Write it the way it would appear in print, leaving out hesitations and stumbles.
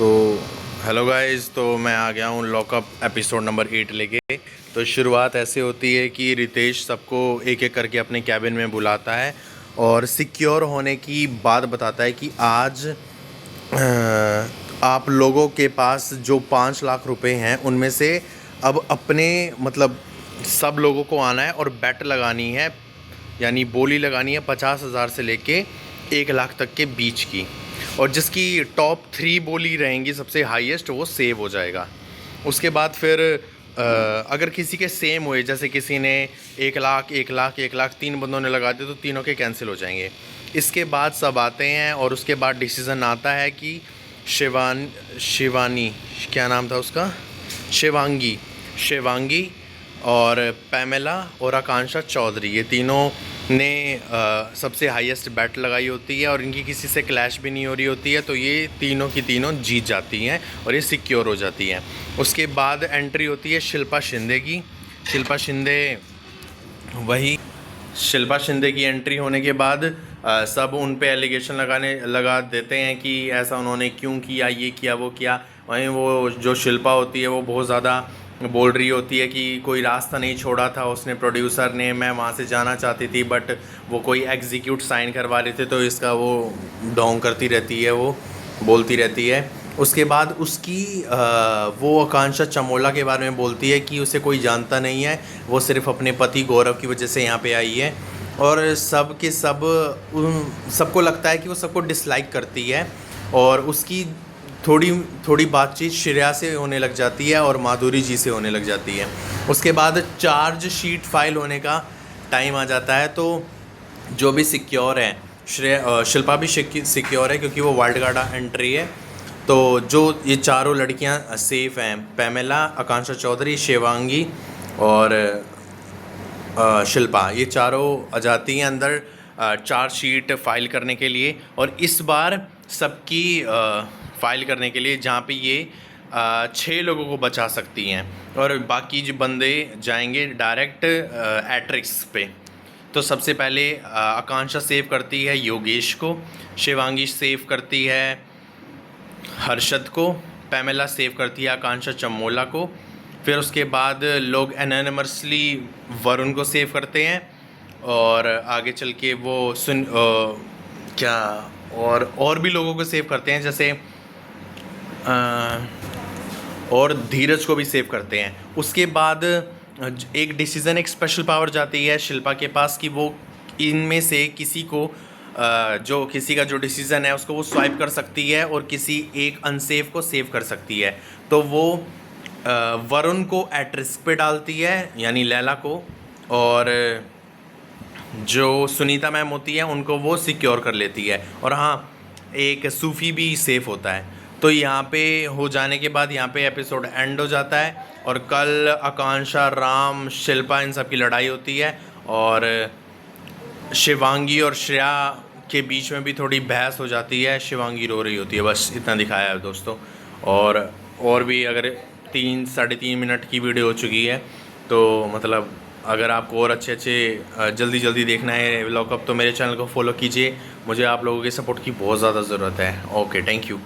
तो hello guys, तो मैं आ गया हूँ लॉकअप एपिसोड नंबर 8 लेके। तो शुरुआत ऐसे होती है कि रितेश सबको एक एक करके अपने कैबिन में बुलाता है और सिक्योर होने की बात बताता है कि आज आप लोगों के पास जो 5 लाख रुपए हैं उनमें से अब अपने मतलब सब लोगों को आना है और बेट लगानी है, यानी बोली लगानी है 50,000 से लेके 1 लाख तक के बीच की। और जिसकी टॉप 3 बोली रहेंगी सबसे हाईएस्ट, वो सेव हो जाएगा। उसके बाद फिर अगर किसी के सेम हुए, जैसे किसी ने 1 लाख 1 लाख 1 लाख 3 बंदों ने लगा दिए, तो तीनों के कैंसिल हो जाएंगे। इसके बाद सब आते हैं और उसके बाद डिसीज़न आता है कि शिवानी, क्या नाम था उसका, शिवांगी और पैमेला और आकांक्षा चौधरी, ये तीनों ने सबसे हाईएस्ट बैट लगाई होती है और इनकी किसी से क्लैश भी नहीं हो रही होती है, तो ये तीनों की तीनों जीत जाती हैं और ये सिक्योर हो जाती हैं। उसके बाद एंट्री होती है शिल्पा शिंदे की। शिल्पा शिंदे की एंट्री होने के बाद सब उन पे एलिगेशन लगा देते हैं कि ऐसा उन्होंने क्यों किया, ये किया वो किया। वहीं वो जो शिल्पा होती है वो बहुत ज़्यादा बोल रही होती है कि कोई रास्ता नहीं छोड़ा था उसने, प्रोड्यूसर ने, मैं वहाँ से जाना चाहती थी बट वो कोई एग्जीक्यूट साइन करवा रहे थे, तो इसका वो ढोंग करती रहती है, वो बोलती रहती है। उसके बाद उसकी वो आकांक्षा चमोला के बारे में बोलती है कि उसे कोई जानता नहीं है, वो सिर्फ अपने पति गौरव की वजह से यहाँ पे आई है। और सब के सब सबको लगता है कि वो सबको डिसलाइक करती है और उसकी थोड़ी थोड़ी बातचीत श्रेया से होने लग जाती है और माधुरी जी से होने लग जाती है। उसके बाद चार्ज शीट फाइल होने का टाइम आ जाता है, तो जो भी सिक्योर है, शिल्पा भी सिक्योर है क्योंकि वो वाइल्ड कार्ड एंट्री है। तो जो ये चारों लड़कियां सेफ हैं, पैमेला, आकांक्षा चौधरी, शिवांगी और शिल्पा, ये चारों आ जाती हैं अंदर चार्ज शीट फाइल करने के लिए। और इस बार सबकी फाइल करने के लिए जहाँ पे ये 6 लोगों को बचा सकती हैं और बाकी जो बंदे जाएंगे डायरेक्ट एट्रिक्स पे। तो सबसे पहले आकांक्षा सेव करती है योगेश को, शिवांगी सेव करती है हर्षद को, पैमेला सेव करती है आकांक्षा चमोला को। फिर उसके बाद लोग एनोनिमसली वरुण को सेव करते हैं और आगे चल के वो क्या और भी लोगों को सेव करते हैं, जैसे और धीरज को भी सेव करते हैं। उसके बाद एक डिसीज़न, एक स्पेशल पावर जाती है शिल्पा के पास कि वो इनमें से किसी को जो किसी का जो डिसीज़न है उसको वो स्वाइप कर सकती है और किसी एक अनसेफ को सेव कर सकती है। तो वो वरुण को एट रिस्क पे डालती है, यानी लैला को, और जो सुनीता मैम होती है उनको वो सिक्योर कर लेती है। और हाँ, एक सूफ़ी भी सेफ़ होता है। तो यहाँ पे हो जाने के बाद यहाँ पे एपिसोड एंड हो जाता है और कल आकांक्षा, राम, शिल्पा, इन सब की लड़ाई होती है और शिवांगी और श्रेया के बीच में भी थोड़ी बहस हो जाती है, शिवांगी रो रही होती है। बस इतना दिखाया है दोस्तों। और भी अगर 3-3.5 मिनट की वीडियो हो चुकी है, तो मतलब अगर आपको और अच्छे जल्दी देखना है लॉकअप, तो मेरे चैनल को फॉलो कीजिए। मुझे आप लोगों के सपोर्ट की बहुत ज़्यादा ज़रूरत है। Okay, thank you.